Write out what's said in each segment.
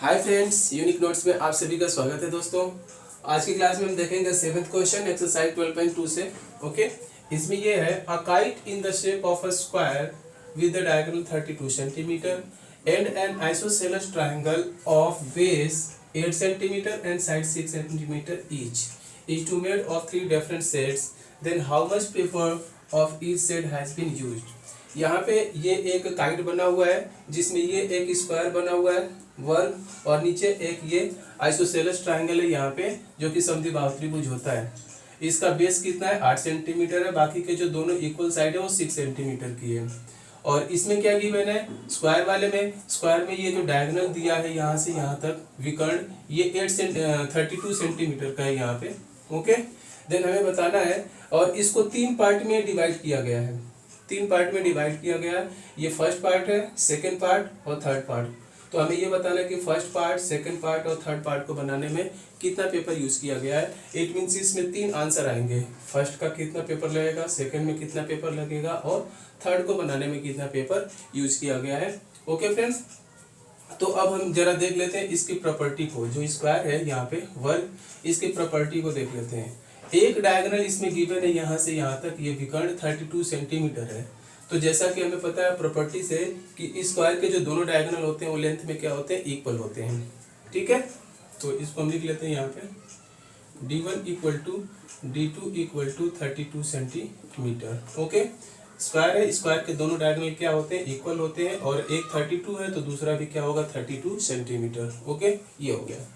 Hi friends, unique notes में आप सभी का स्वागत है दोस्तों। आज की क्लास में हम देखेंगे 7th क्वेश्चन एक्सरसाइज 12.2 से। ओके, इसमें ये है a kite in the shape of a square with the diagonal 32 centimetre and an isosceles triangle of base 8 centimetre and side 6 centimetre each is to made of 3 different sets, then how much paper of each set has been used. यहाँ पे ये एक kite बना हुआ है जिसमें ये एक स्क्वायर बना हुआ है वर्ग और नीचे एक ये आइसोसेलेस ट्रायंगल है यहाँ पे जो कि समद्विबाहु त्रिभुज होता है। इसका बेस कितना है 8 सेंटीमीटर है, बाकी के जो दोनों इक्वल साइड है वो 6 सेंटीमीटर की है। और इसमें क्या गिवन है स्क्वायर वाले में, स्क्वायर में ये जो डायगोनल दिया है यहाँ से यहाँ तक विकर्ण ये 32 सेंटीमीटर का है यहाँ पे। ओके, देन हमें बताना है और इसको 3 पार्ट में डिवाइड किया गया है। 3 पार्ट में डिवाइड किया गया है। ये फर्स्ट पार्ट है, सेकंड पार्ट और थर्ड पार्ट। तो हमें ये बताना है कि फर्स्ट पार्ट, सेकंड पार्ट और थर्ड पार्ट को बनाने में कितना पेपर यूज किया गया है। इट मीन्स इसमें 3 आंसर आएंगे। फर्स्ट का कितना पेपर लगेगा, सेकंड में कितना पेपर लगेगा और थर्ड को बनाने में कितना पेपर यूज किया गया है। ओके फ्रेंड्स, तो अब हम जरा देख लेते हैं इसकी प्रॉपर्टी को। जो स्क्वायर है यहाँ पे वर्ग, इसकी प्रॉपर्टी को देख लेते हैं। एक डायगोनल इसमें गिवन है यहाँ से यहाँ तक, ये विकर्ण 32 सेंटीमीटर है। तो जैसा कि हमें पता है प्रॉपर्टी से कि स्क्वायर के जो दोनों डायगोनल होते हैं वो लेंथ में क्या होते हैं, इक्वल होते हैं। ठीक है, तो इसको हम लिख लेते हैं यहाँ पे d1 equal to d2 equal to 32 centimetre. Okay, square है, स्क्वायर के दोनों डायगोनल क्या होते हैं, इक्वल होते हैं और एक 32 है तो दूसरा भी क्या होगा 32 सेंटीमीटर। ओके, ये हो गया।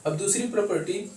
अब दूसरी प्रॉपर्टी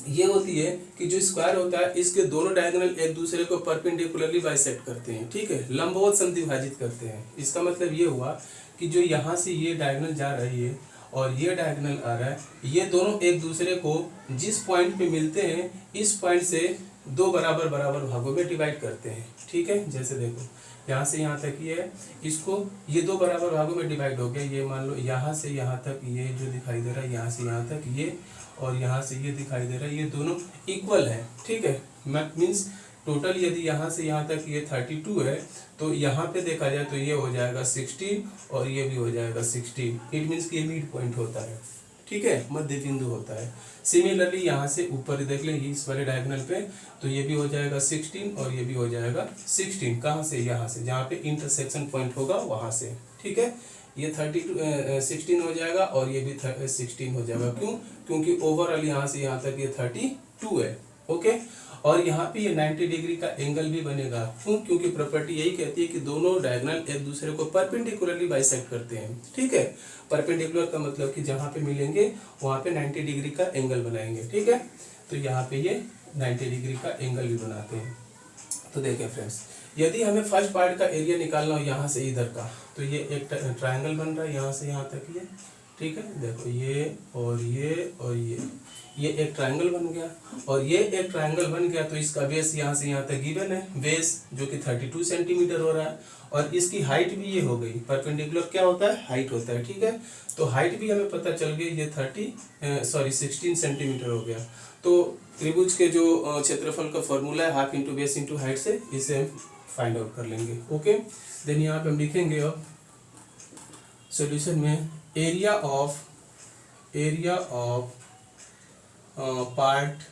ये होती है कि जो स्क्वायर होता है इसके दोनों डायगोनल एक दूसरे को परपेंडिकुलरली बाइसेक्ट करते हैं। ठीक है, लंबवत समद्विभाजित करते हैं। इसका मतलब ये हुआ कि जो यहाँ से ये डायगोनल जा रही है और ये डायगोनल आ रहा है, ये दोनों एक दूसरे को जिस पॉइंट पे मिलते हैं इस पॉइंट से 2 बराबर बराबर भागों में डिवाइड करते हैं। ठीक है, जैसे देखो यहाँ से यहाँ तक ये है, इसको ये 2 बराबर भागों में डिवाइड हो गया। ये मान लो यहाँ से यहाँ तक ये जो दिखाई दे रहा है, यहाँ से यहाँ तक ये और यहाँ से ये दिखाई दे रहा है, ये दोनों इक्वल है। ठीक है, मीन्स टोटल यदि यहाँ से यहाँ तक ये 32 है तो यहाँ पे देखा जाए तो ये हो जाएगा 16 और ये भी हो जाएगा 16। इट मीन्स कि ये मिड पॉइंट होता है। ठीक है, मध्य बिंदु होता है। सिमिलरली यहाँ से ऊपर देख लें इस वाले डायगोनल पे तो ये भी हो जाएगा 16 और ये भी हो जाएगा 16। कहाँ से, यहाँ से, जहाँ पे इंटरसेक्शन पॉइंट होगा वहाँ से। ठीक है, ये 16 हो जाएगा और ये भी 16 हो जाएगा। क्यों? क्योंकि ओवरऑल यहाँ से यहाँ तक ये 32 है। ओके, और यहाँ पे ये 90 डिग्री का एंगल भी बनेगा। क्यों? क्योंकि प्रॉपर्टी यही कहती है कि दोनों डायगोनल एक दूसरे को परपेंडिकुलरली बाइसेक्ट करते हैं। ठीक है, परपेंडिकुलर का मतलब कि जहाँ पे मिलेंगे वहाँ पे 90 डिग्री का एंगल बनाएंगे। ठीक है, तो यहाँ पे ये 90 डिग्री का एंगल भी बनाते हैं। तो देखें फ्रेंड्स, यदि हमें फर्स्ट पार्ट का एरिया निकालना हो यहाँ से इधर का, तो ये एक ट्रायंगल बन रहा है यहाँ से यहाँ तक ये। ठीक है, देखो ये और ये और ये एक ट्रायंगल बन गया और ये एक ट्रायंगल बन गया। तो इसका बेस यहाँ से यहाँ तक गिवन है, बेस जो कि 32 सेंटीमीटर हो रहा है और इसकी हाइट भी ये हो गई। परपेंडिकुलर क्या होता है, हाइट होता है। ठीक है, तो हाइट भी हमें पता चल गई, ये 16 सेंटीमीटर हो गया। तो त्रिभुज के जो क्षेत्रफल का फॉर्मूला है half into base into height से, इसे हम फाइंड आउट कर लेंगे। ओके, देन यहाँ पे हम लिखेंगे अब सॉल्यूशन में area of part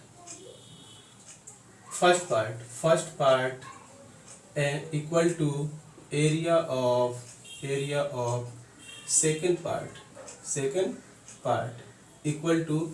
first part and equal to area of second part equal to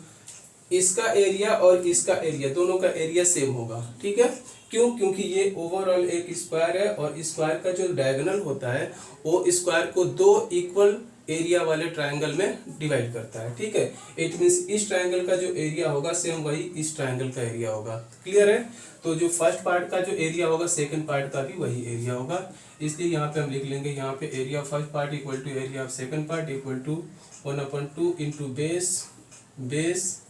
इसका एरिया और इसका एरिया, दोनों का एरिया सेम होगा। ठीक है, क्यों? क्योंकि ये ओवरऑल एक स्क्वायर है और स्क्वायर का जो डायगोनल होता है वो स्क्वायर को 2 इक्वल एरिया वाले ट्रायंगल में डिवाइड करता है। ठीक है, इट मीन्स इस ट्रायंगल का जो एरिया होगा सेम वही इस ट्रायंगल का एरिया होगा। क्लियर है? तो जो फर्स्ट पार्ट का जो एरिया होगा सेकंड पार्ट का भी वही एरिया होगा। इसलिए यहाँ पे हम लिख लेंगे, यहाँ पे area of first part equal to area of second part equal to 1/2 into base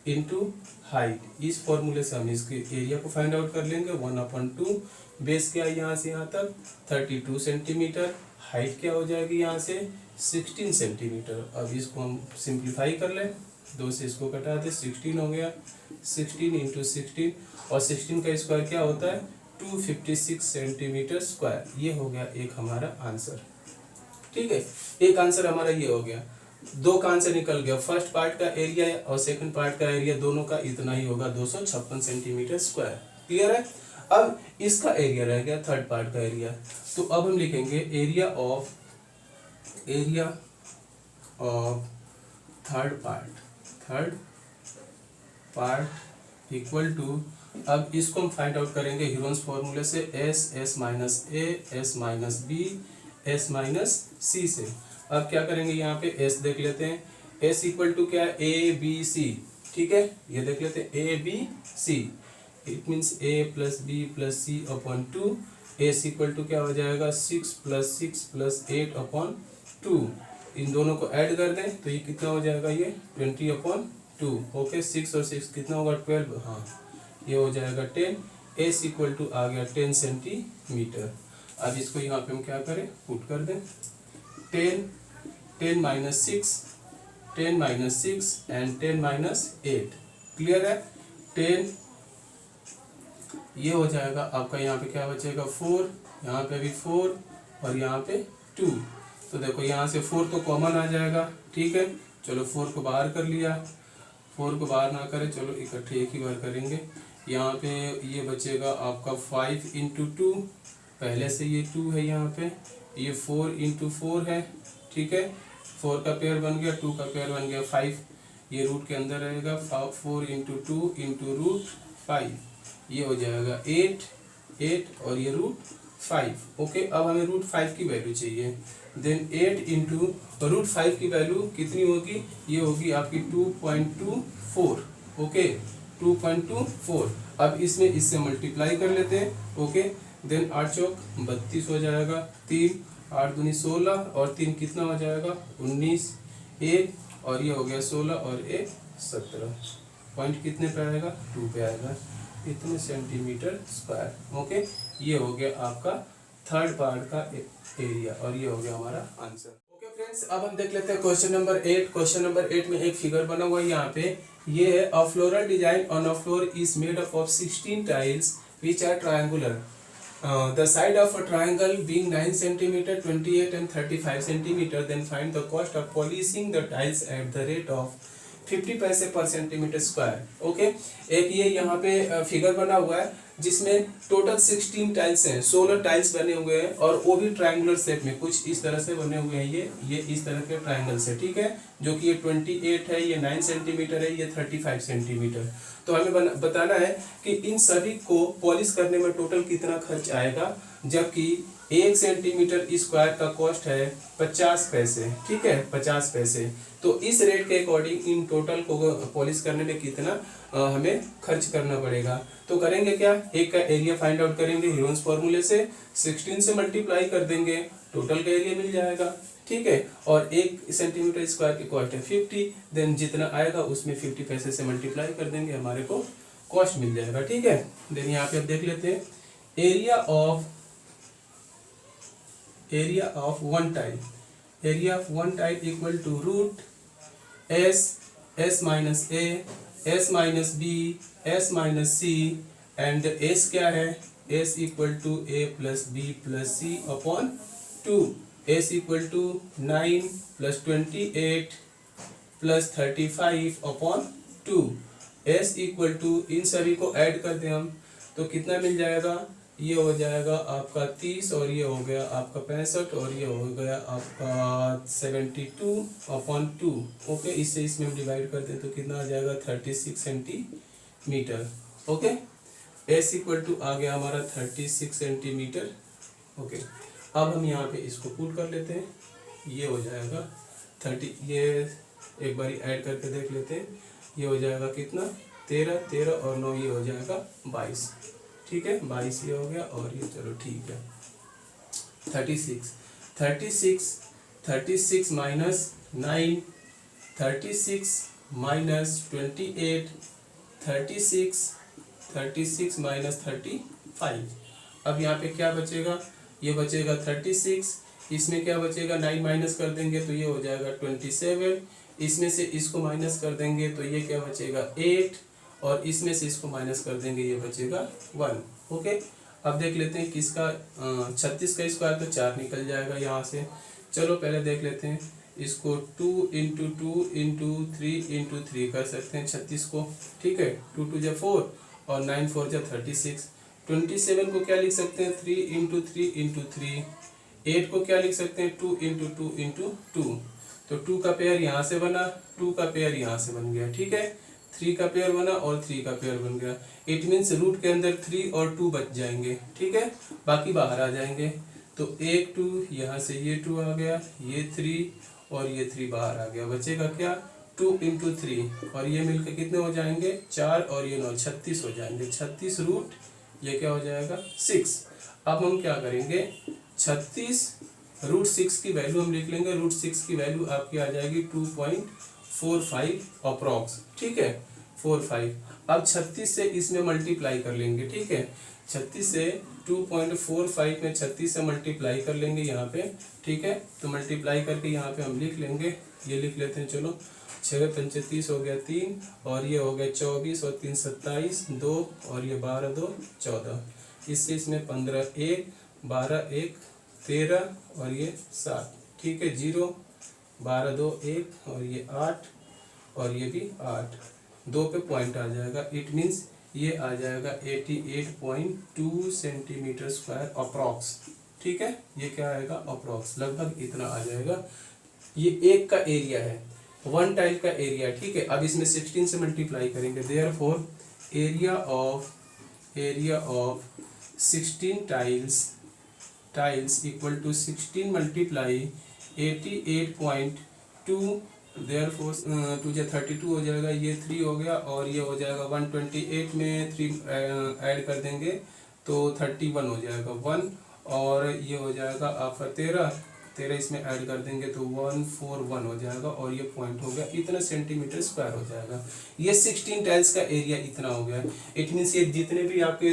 into height. इस फॉर्मूले से हम इसके एरिया को फाइंड आउट कर लेंगे। 1/2 बेस क्या है यहाँ से यहाँ तक 32 सेंटीमीटर, हाइट क्या हो जाएगी यहाँ से 16 सेंटीमीटर। अब इसको हम सिंप्लीफाई कर लें, 2 से इसको कटा दे, 16 हो गया। 16 इंटू 16 और 16 का स्क्वायर क्या होता है 256 सेंटीमीटर स्क्वायर। ये हो गया एक हमारा आंसर। ठीक है, एक आंसर हमारा ये हो गया। दो कान से निकल गया, फर्स्ट पार्ट का एरिया और सेकंड पार्ट का एरिया दोनों का इतना ही होगा 256 सेंटीमीटर स्क्वायर। क्लियर है। अब इसका एरिया रह गया थर्ड पार्ट का एरिया, तो अब हम लिखेंगे area of third part equal to, अब इसको हम फाइंड आउट करेंगे ह्यूरन्स फॉर्मूले से, S minus A, S minus B, S minus C से। अब क्या करेंगे, यहाँ पे एस देख लेते हैं, एस इक्वल टू क्या है, ए बी सी। ठीक है, ये देख लेते हैं A B C, it means A plus B plus C upon two. S equal to क्या हो जाएगा, 6 + 8 अपॉन 2। इन दोनों को ऐड कर दें तो ये कितना हो जाएगा, ये 20/2। ओके, 6 और 6 कितना होगा, 12। हाँ, ये हो जाएगा 10। एस इक्वल टू आ गया 10 सेंटीमीटर। अब इसको यहाँ पे हम क्या करें, पुट कर दें, 10 माइनस 6 एंड 10 माइनस 8। क्लियर है। 10 ये हो जाएगा आपका, यहाँ पे क्या बचेगा, 4, यहाँ पे भी 4 और यहाँ पे 2। तो देखो यहाँ से 4 तो कॉमन आ जाएगा। ठीक है, चलो 4 को बाहर कर लिया, 4 को बाहर ना करें, चलो इकट्ठे एक ही बार करेंगे। यहाँ पे ये बचेगा आपका 5 × 2, पहले से ये 2 है, यहाँ पे ये 4 × 4 है। ठीक है, 4 का पेयर बन गया, 2 का पेयर बन गया 5, ये रूट के अंदर रहेगा, 4 × 2 × √5, ये हो जाएगा 8 और ये √5। ओके, अब हमें √5 की वैल्यू चाहिए, देन 8 × √5 की वैल्यू कितनी होगी, ये होगी आपकी 2.24। ओके, 2.24। अब इसमें इससे मल्टीप्लाई कर लेते हैं। ओके, देन 8 चौक 32 हो जाएगा, 3 8 दूनी 16 और 3 कितना हो जाएगा, 19, 1 और ये हो गया 16 और 1 17। पॉइंट कितने पे आएगा, 2 पे आएगा, इतने सेंटीमीटर स्क्वायर। ओके, ये हो गया आपका थर्ड पार्ट का एरिया और ये हो गया हमारा आंसर। ओके फ्रेंड्स, अब हम देख लेते हैं क्वेश्चन नंबर 8। क्वेश्चन नंबर 8 में एक फिगर बना हुआ है यहाँ पे, ये है a floral design on a floor is made up of 16 tiles which are triangular. The side of a triangle being 9 cm, 28 and 35 cm, then find the cost of polishing the tiles at the rate of 50 पैसे पर centimetre square. Okay, एक ये यहाँ पे figure बना हुआ है जिसमें टोटल 16 टाइल्स हैं, 16 टाइल्स बने हुए हैं और वो भी ट्रायंगुलर शेप में कुछ इस तरह से बने हुए हैं। ये इस तरह के ट्रायंगल से, ठीक है, जो कि ये 28 है, ये 9 सेंटीमीटर है, ये 35 सेंटीमीटर। तो हमें बताना है कि इन सभी को पॉलिश करने में टोटल कितना खर्च आएगा, जबकि 1 सेंटीमीटर स्क्वायर का कॉस्ट है 50 पैसे। ठीक है, 50 पैसे। तो इस रेट के अकॉर्डिंग इन टोटल को पॉलिश करने में कितना हमें खर्च करना पड़ेगा। तो करेंगे क्या, एक का एरिया फाइंड आउट करेंगे ह्यूरन्स फॉर्मूले से, 16 से मल्टीप्लाई कर देंगे, टोटल का एरिया मिल जाएगा। ठीक है, और 1 सेंटीमीटर स्क्वायर की कॉस्ट है 50, देन जितना आएगा उसमें 50 पैसे से मल्टीप्लाई कर देंगे, हमारे को कॉस्ट मिल जाएगा। ठीक है, देन यहाँ पे आप देख लेते हैं area of one tile equal to root S minus A, S minus B, S minus C, and S क्या है, S equal to A plus B plus C upon 2। S equal to 9 + 28 + 35 upon 2। S equal to, इन सभी को add कर दें हम तो कितना मिल जाएगा, ये हो जाएगा आपका 30 और ये हो गया आपका 65 और ये हो गया आपका 72 अपॉन 2। ओके, इससे इसमें हम डिवाइड कर दें तो कितना आ जाएगा 36 centimetre. Okay, S equal to आ गया हमारा 36 सेंटीमीटर। ओके, अब हम यहाँ पे इसको पुट कर लेते हैं, ये हो जाएगा 30, ये एक बारी ऐड करके देख लेते हैं, ये हो जाएगा कितना 13 और 9 ये हो जाएगा 22। ठीक है, 22 ये हो गया और ये चलो ठीक है 36 माइनस 9, 36 माइनस 28, 36 माइनस 35। अब यहाँ पे क्या बचेगा, ये बचेगा 36, इसमें क्या बचेगा 9 माइनस कर देंगे तो ये हो जाएगा 27, इसमें से इसको माइनस कर देंगे तो ये क्या बचेगा 8 और इसमें से इसको माइनस कर देंगे ये बचेगा 1। ओके, अब देख लेते हैं किसका 36 का स्क्वायर तो 4 निकल जाएगा यहाँ से। चलो पहले देख लेते हैं इसको 2 इंटू 2 इंटू 3 इंटू 3 कर सकते हैं 36 को, ठीक है। 2 2 जा 4 और 9 4 जा 36। 27 को क्या लिख सकते हैं 3 इंटू 3 इंटू 3। 8 को क्या लिख सकते हैं 2 इंटू 2 इंटू 2। तो 2 का पेयर यहाँ से बना, 2 का पेयर यहाँ से बन गया, ठीक है। 3 का पेयर बना और 3 का पेयर बन गया। इट मीन्स रूट के अंदर 3 और 2 बच जाएंगे, ठीक है, बाकी बाहर आ जाएंगे। तो एक 2 यहाँ से ये 2 आ गया, ये 3 और ये 3 बाहर आ गया, बचेगा क्या 2 इंटू 3 और ये मिलकर कितने हो जाएंगे 4 और ये 9 36 हो जाएंगे। 36 रूट ये क्या हो जाएगा 6। अब हम क्या करेंगे 36 रूट 6 की वैल्यू हम लिख लेंगे। रूट 6 की वैल्यू आपकी आ जाएगी 2.45 अप्रॉक्स, ठीक है 45। अब 36 से इसमें मल्टीप्लाई कर लेंगे, ठीक है। 36 से 2.45 में 36 से मल्टीप्लाई कर लेंगे यहाँ पे, ठीक है। तो मल्टीप्लाई करके यहाँ पे हम लिख लेंगे, ये लिख लेते हैं, चलो 6 पंचे 30 हो गया 3 और ये हो गया 24 और 3 27 2 और ये 12 2 14। इससे इसमें 15 1 12 1 13 और ये 7, ठीक है 0 12 2 1 और ये 8 और ये भी 8, 2 पे पॉइंट आ जाएगा। इट मीन्स ये आ जाएगा 88.2 सेंटीमीटर स्क्वायर अप्रॉक्स, ठीक है। ये क्या आएगा अप्रॉक्स, लगभग इतना आ जाएगा। ये एक का एरिया है, 1 टाइल का एरिया, ठीक है। अब इसमें 16 से मल्टीप्लाई करेंगे, therefore area of 16 tiles equal to 16 multiply 88.2, therefore 2 जा 32 हो जाएगा, ये 3 हो गया और ये हो जाएगा 128 में 3 ऐड कर देंगे तो 31 हो जाएगा 1 और ये हो जाएगा आपका 13 इसमें ऐड कर देंगे तो 141 हो जाएगा और ये पॉइंट हो गया, इतना सेंटीमीटर स्क्वायर हो जाएगा। ये 16 टाइल्स का एरिया इतना हो गया। इट मीन्स ये जितने भी आपके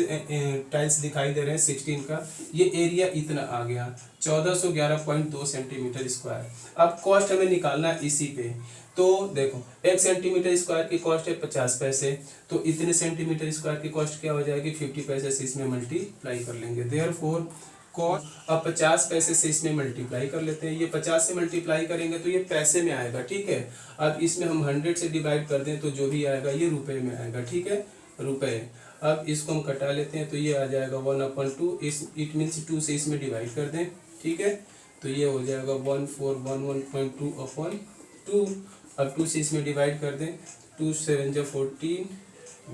टाइल्स दिखाई दे रहे हैं 16 का, ये एरिया इतना आ गया 1411.2 सेंटीमीटर स्क्वायर। अब कॉस्ट हमें निकालना है इसी पे, तो देखो 1 सेंटीमीटर स्क्वायर की कॉस्ट है 50 पैसे, तो इतने सेंटीमीटर स्क्वायर की कॉस्ट क्या हो जाएगी 50 पैसे से इसमें मल्टीप्लाई कर लेंगे। देयरफॉर कॉस्ट अब 50 पैसे से इसमें मल्टीप्लाई कर लेते हैं। ये 50 से मल्टीप्लाई करेंगे तो ये पैसे में आएगा, ठीक है। अब इसमें हम 100 से डिवाइड कर दें तो जो भी आएगा ये रुपए में आएगा, ठीक है रुपए। अब इसको हम कटा लेते हैं तो ये आ जाएगा 1/2, इट मीन्स 2 से इसमें डिवाइड कर दें, ठीक है। तो ये हो जाएगा 1411.2/2। अब 2 से इसमें डिवाइड कर दें, 2 7 जा 14,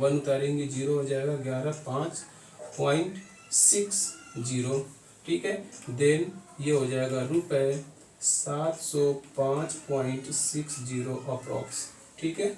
1 उतारेंगे 0 हो जाएगा 11 5.60, ठीक है। देन ये हो जाएगा रुपए 705.60 अप्रॉक्स, ठीक है।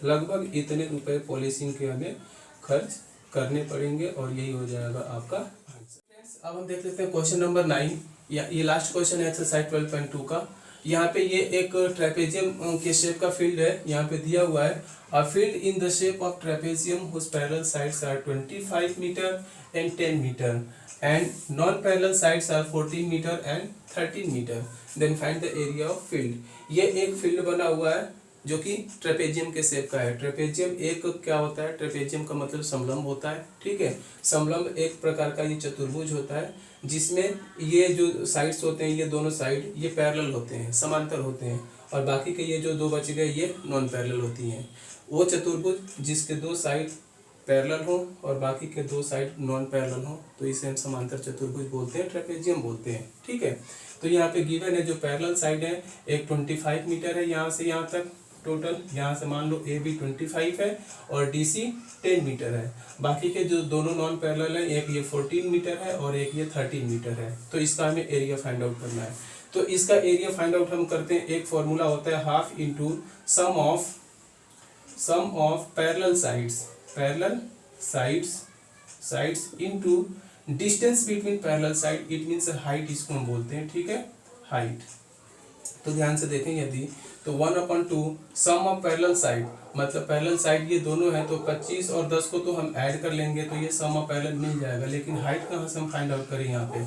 लगभग इतने रुपए पॉलिशिंग के हमें खर्च करने पड़ेंगे और यही हो जाएगा आपका आंसर। अब हम देख लेते हैं क्वेश्चन नंबर 9, ये लास्ट क्वेश्चन है एक्सरसाइज 12.2 का। यहाँ पे ये एक ट्रेपेजियम के शेप का फील्ड है, यहाँ पे दिया हुआ है a field in the shape of trapezium whose parallel sides are 25 metre and 10 metre and non-parallel sides are 14 meter and 13 meter. Then find the area of field. ये एक फील्ड बना हुआ है जो कि ट्रेपेजियम के शेप का है। ट्रेपेजियम एक क्या होता है, ट्रेपेजियम का मतलब समलंब होता है, ठीक है। समलंब एक प्रकार का ये चतुर्भुज होता है जिसमें ये जो साइड्स होते हैं, ये दोनों साइड ये पैरेलल होते हैं, समांतर होते हैं, और बाकी के ये जो 2 बच गए ये नॉन पैरेलल होती हैं। वो चतुर्भुज जिसके 2 साइड पैरेलल हो और बाकी के 2 साइड नॉन पैरेलल हो तो इसे हम समांतर चतुर्भुज बोलते हैं, ट्रेपेजियम बोलते हैं, ठीक है। तो यहाँ पे गिवन है जो पैरेलल साइड है एक 25 मीटर है यहाँ से यहाँ तक टोटल, यहाँ से मान लो ए बी 25 है और डी सी 10 मीटर है। बाकी के जो दोनों नॉन पैरेलल है, एक ये 14 मीटर है और एक ये 13 मीटर है। तो इसका हमें एरिया फाइंड आउट करना है। तो इसका एरिया फाइंड आउट हम करते हैं, एक फॉर्मूला होता है half into sum of parallel sides into distance between parallel side, it means height इसको हम बोलते हैं, ठीक है हाइट। तो ध्यान से देखें, यदि तो 1/2 सम ऑफ पैरेलल साइड, मतलब पैरेलल साइड ये दोनों है तो 25 और 10 को तो हम ऐड कर लेंगे तो ये सम ऑफ पैरेलल मिल जाएगा। लेकिन हाइट कहाँ से हम फाइंड आउट करें, यहाँ पे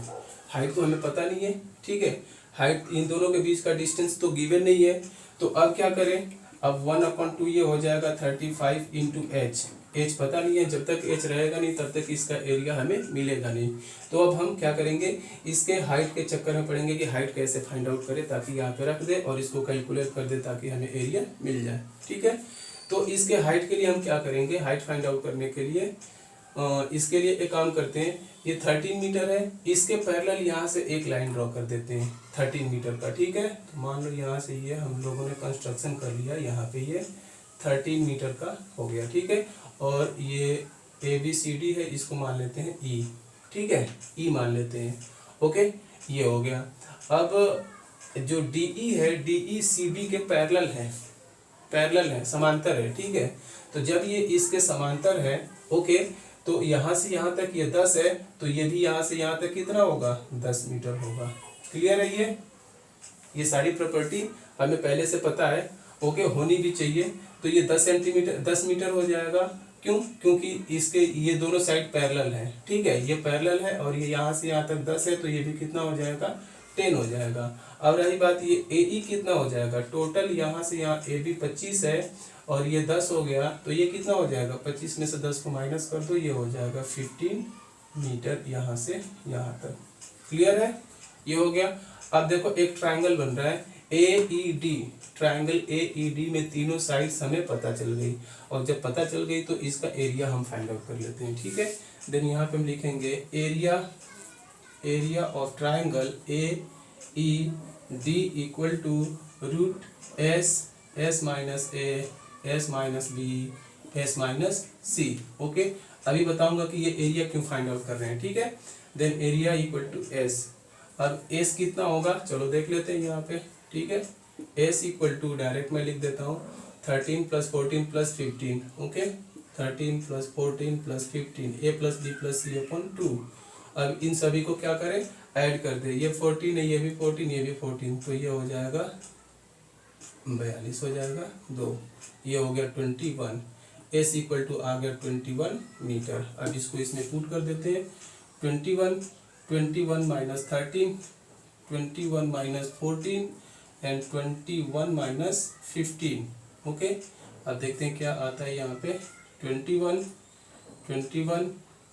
हाइट तो हमें पता नहीं है, ठीक है। हाइट इन दोनों के बीच का डिस्टेंस तो गिवन नहीं है, तो अब क्या करें, अब 1/2 ये हो जाएगा 35 इंटू एच, एच पता नहीं है, जब तक एच रहेगा नहीं तब तक इसका एरिया हमें मिलेगा नहीं। तो अब हम क्या करेंगे, इसके हाइट के चक्कर में पड़ेंगे कि हाइट कैसे फाइंड आउट करें, ताकि यहाँ पे रख दे और इसको कैलकुलेट कर दे ताकि हमें एरिया मिल जाए। ठीक है, तो इसके हाइट के लिए हम क्या करेंगे, हाइट फाइंड आउट करने के लिए इसके लिए एक काम करते हैं, ये 13 मीटर है, इसके पैरेलल यहाँ से एक लाइन ड्रॉ कर देते हैं 13 मीटर का। ठीक है, तो मान लो यहाँ से ये हम लोगों ने कंस्ट्रक्शन कर लिया, यहाँ पे ये 13 मीटर का हो गया। ठीक है, और ये ABCD है, इसको मान लेते हैं E। ठीक है, E मान लेते हैं। ओके, ये हो गया। अब जो DE है, DE CD के पैरेलल है, समांतर है। ठीक है, तो जब ये इसके समांतर है, ओके, तो यहाँ से यहाँ तक ये 10 है, तो ये भी यहाँ से यहाँ तक कितना होगा, 10 मीटर होगा। क्लियर है? ये सारी प्रॉपर्टी हमें पहले से पता है, ओके, होनी भी चाहिए। तो ये 10 मीटर हो जाएगा। क्यों? क्योंकि इसके ये दोनों साइड पैरेलल है। ठीक है, ये पैरेलल है और ये यहाँ से यहाँ तक 10 है, तो ये भी कितना हो जाएगा, 10 हो जाएगा। अब रही बात, ये AE कितना हो जाएगा, टोटल यहाँ से यहाँ AB 25 है और ये 10 हो गया, तो ये कितना हो जाएगा, 25 में से 10 को माइनस कर दो, ये हो जाएगा 15 मीटर यहाँ से यहाँ तक। क्लियर है? ये हो गया। अब देखो एक ट्रायंगल बन रहा है AED, ट्रायंगल AED में तीनों साइड्स हमें पता चल गई, और जब पता चल गई तो इसका एरिया हम फाइंड आउट कर लेते हैं। ठीक है, देन यहाँ पे हम लिखेंगे area of triangle AED equal to root S minus A S minus B S minus C। Okay, अभी बताऊंगा कि ये एरिया क्यों फाइंड आउट कर रहे हैं। ठीक है, then area equal to S। अब S कितना होगा, चलो देख लेते हैं यहाँ पे। ठीक है, S इक्वल टू, डायरेक्ट मैं लिख देता हूँ, 13 + 14 + 15। Okay, 13 + 14 + 15, A + B + C upon 2। अब इन सभी को क्या करें, ऐड कर दे, ये 14 है, ये भी 14, ये भी 14, तो ये हो जाएगा 42 हो जाएगा 2, ये हो गया 21। S इक्वल टू आ गया 21 मीटर। अब इसको इसमें पुट कर देते हैं, 21 minus 13, 21 minus 14 and 21 minus 15। Okay, अब देखते हैं क्या आता है यहाँ पे। 21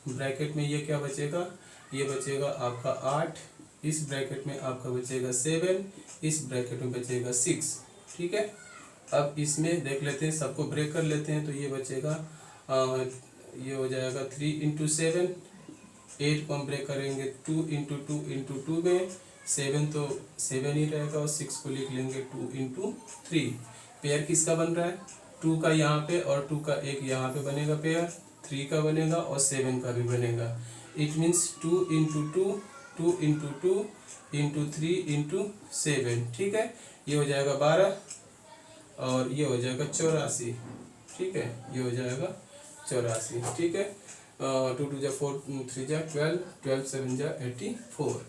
ब्रैकेट में ये क्या बचेगा, ये बचेगा आपका 8, इस ब्रैकेट में आपका बचेगा 7, इस ब्रैकेट में बचेगा 6। ठीक है, अब इसमें देख लेते हैं, सबको ब्रेक कर लेते हैं, तो ये बचेगा ये हो जाएगा 3 × 7, 8 को हम ब्रेक करेंगे 2 × 2 × 2 में, 7 तो 7 ही रहेगा, और 6 को लिख लेंगे 2 × 3। पेयर किसका बन रहा है, 2 का यहाँ पे और 2 का एक यहाँ पे बनेगा पेयर, 3 का बनेगा और 7 का भी बनेगा। It means 2 × 2 2 × 2 × 3 × 7। ठीक है, ये हो जाएगा 12 और ये हो जाएगा 84। ठीक है, ये हो जाएगा 84। ठीक है, 2 × 2 = 4, 3 × 12, 12 × 7 = 84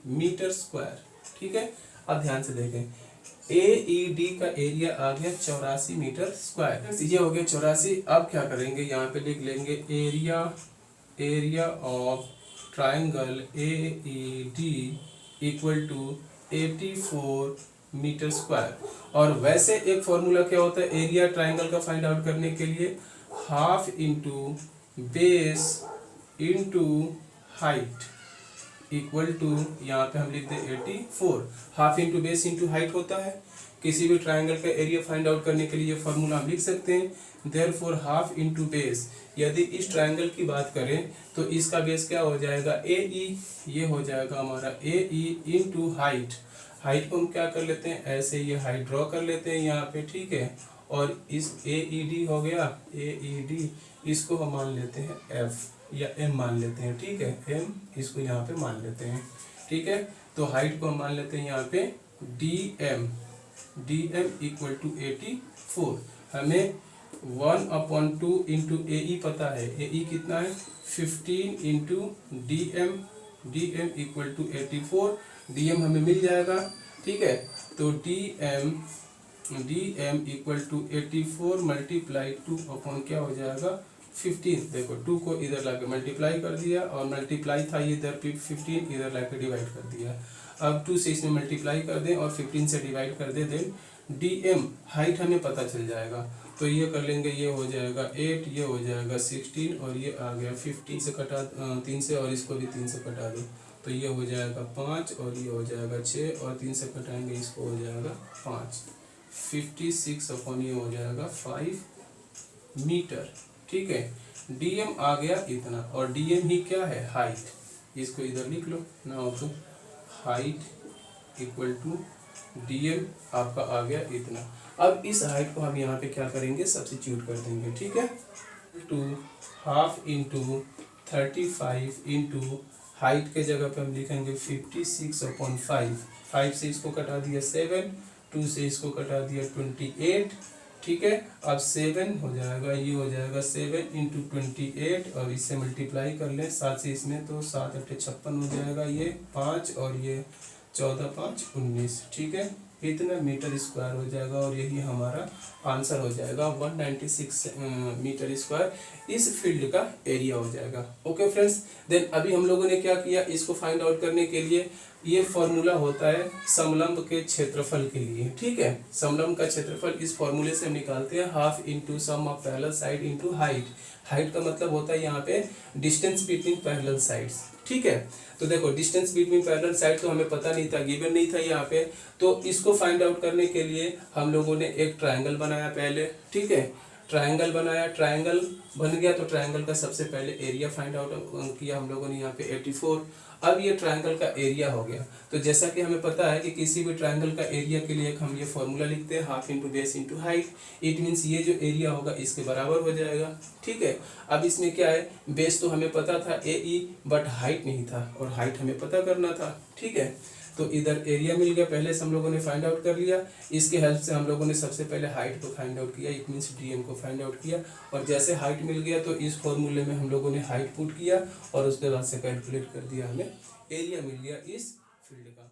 मीटर स्क्वायर। ठीक है, अब ध्यान से देखें, AED का एरिया आ गया 84 मीटर स्क्वायर। ये हो गया 84। अब क्या करेंगे, यहाँ पे लिख लेंगे area of triangle AED equal to 84 metre square. और वैसे एक फॉर्मूला क्या होता है एरिया ट्रायंगल का फाइंड आउट करने के लिए, half into base into height equal to, यहाँ पे हम लिख दें 84। Half into base into height होता है, किसी भी ट्रायंगल का एरिया फाइंड आउट करने के लिए ये फॉर्मूला हम लिख सकते हैं। देयरफॉर हाफ इंटू बेस, यदि इस ट्रायंगल की बात करें तो इसका बेस क्या हो जाएगा, AE, ये हो जाएगा हमारा AE इंटू हाइट। हाइट को हम क्या कर लेते हैं, ऐसे ये हाइट ड्रॉ कर लेते हैं यहाँ पे। ठीक है, और इस AED हो गया AED, इसको हम मान लेते हैं F या M मान लेते हैं। ठीक है, M इसको यहाँ पे मान लेते हैं। ठीक है, तो हाइट को हम मान लेते हैं यहाँ पे DM इक्वल टू 84। हमें 1/2 इंटू AE पता है, AE कितना है 15 into DM equal to 84। DM हमें मिल जाएगा। ठीक है, तो DM equal to 84 multiply 2 upon क्या हो जाएगा 15। देखो 2 को इधर लाके मल्टीप्लाई कर दिया, और मल्टीप्लाई था इधर 15, इधर लाके डिवाइड कर दिया। अब 2 से इसमें मल्टीप्लाई कर दें और 15 से डिवाइड कर दें, देन डी एम हाइट हमें पता चल जाएगा। तो ये कर लेंगे, ये हो जाएगा 8, ये हो जाएगा 16 और ये आ गया 50 से कटा 3 से, और इसको भी 3 से कटा दो तो ये हो जाएगा 5 और ये हो जाएगा 6 और 3 से कटाएंगे इसको हो जाएगा 5। 56 अपॉन ये हो जाएगा 5 मीटर। ठीक है, डीएम आ गया इतना, और डीएम ही क्या है, हाइट। इसको इधर लिख लो ना हो तो हाइट इक्वल टू डीएम आपका आ गया इतना। अब इस हाइट को हम यहाँ पे क्या करेंगे, सब्स्टिट्यूट कर देंगे। ठीक है, two half into 35 into height के जगह पे हम लिखेंगे 56 अपॉन 5। 5 से इसको कटा दिया 7, 2 से इसको कटा दिया 28। ठीक है, अब 7 हो जाएगा, ये हो जाएगा 7 इंटू 28 और इससे मल्टीप्लाई कर लें 7 से इसमें तो 7 8 56 हो जाएगा, ये 5 और ये 14 5 19। ठीक है, इतना मीटर स्क्वायर हो जाएगा और यही हमारा आंसर हो जाएगा 196 मीटर स्क्वायर इस फील्ड का एरिया हो जाएगा। ओके फ्रेंड्स, देन अभी हम लोगों ने क्या किया, इसको फाइंड आउट करने के लिए ये फॉर्मूला होता है समलंब के क्षेत्रफल के लिए। ठीक है, समलंब का क्षेत्रफल इस फॉर्मूले से हम निकालते हैं half into sum of parallel side into height. Height का मतलब होता है यहाँ पे डिस्टेंस बिटवीन पैरेलल साइड्स। ठीक है, तो देखो डिस्टेंस बिटवीन पैरेलल साइड तो हमें पता नहीं था, गिवन नहीं था यहाँ पे, तो इसको फाइंड आउट करने के लिए हम लोगों ने एक ट्रायंगल बनाया पहले। ठीक है, ट्रायंगल बनाया, ट्रायंगल बन गया तो ट्रायंगल का सबसे पहले एरिया फाइंड आउट किया हम लोगों ने यहाँ पे 84। अब ये ट्रायंगल का एरिया हो गया, तो जैसा कि हमें पता है कि किसी भी ट्रायंगल का एरिया के लिए हम ये फॉर्मूला लिखते हैं half into base into height. It means ये जो एरिया होगा इसके बराबर हो जाएगा। ठीक है, अब इसमें क्या है, बेस तो हमें पता था AE, बट हाइट नहीं था और हाइट हमें पता करना था। ठीक है, तो इधर एरिया मिल गया, पहले से हम लोगों ने फाइंड आउट कर लिया। इसके हेल्प से हम लोगों ने सबसे पहले हाइट को फाइंड आउट किया, इट मीन्स डीएम को फाइंड आउट किया, और जैसे हाइट मिल गया तो इस फॉर्मूले में हम लोगों ने हाइट पुट किया और उसके बाद से कैलकुलेट कर दिया, हमें एरिया मिल गया इस फील्ड का।